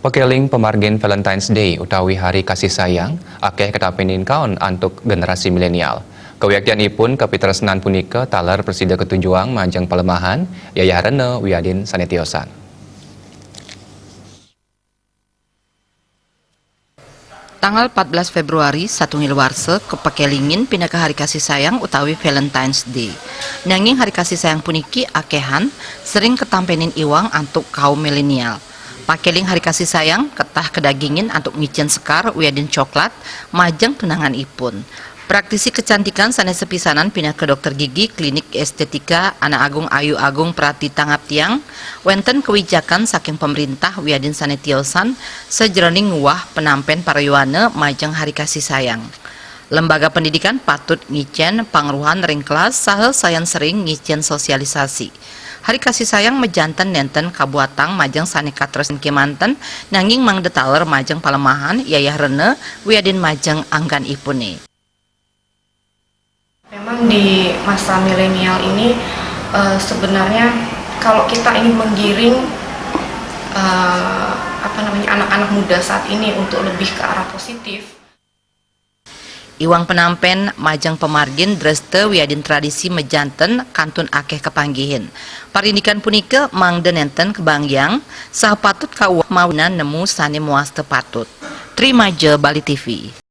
Pekeling pemargin Valentine's Day utawi hari kasih sayang akeh ketapinin kaon untuk generasi milenial. Kewiaktianipun kapitresnan punika taler presida ketujuan majeng pelemahan Yayah Rene Wiadin Sanetiosan. Tanggal 14 Februari satungil warse kepekelingin pindah ke hari kasih sayang utawi Valentine's Day. Nanging hari kasih sayang puniki akehan sering ketampenin iwang untuk kaum milenial. Pakeling hari kasih sayang ketah kedagingin untuk ngicen sekar wiadin coklat majeng tunangan ipun. Praktisi kecantikan sanes sepisanan pindah ke dokter gigi klinik estetika Anak Agung Ayu Agung Prati Tangap Tiang wenten kewijakan saking pemerintah wiadin sanetiosan sejroning wah penampen parayuana majeng hari kasih sayang. Lembaga pendidikan patut ngicen pangruhan ring kelas saha sayan sering ngicen sosialisasi. Hari kasih sayang mejanten nenten kabuatang majeng sanekatres kemanten nanging mang detaler majeng palemahan Yayah Rene wiadin majeng anggan ipune. Memang di masa milenial ini sebenarnya kalau kita ingin menggiring anak-anak muda saat ini untuk lebih ke arah positif. Iwang penampen majeng pemargin dreste wiadin tradisi mejanten kantun akeh kepanggihin. Parindikan punike mang denenten kebangyang sah patut kawah maunan nemu sane muas tepatut. Trimaje Bali TV.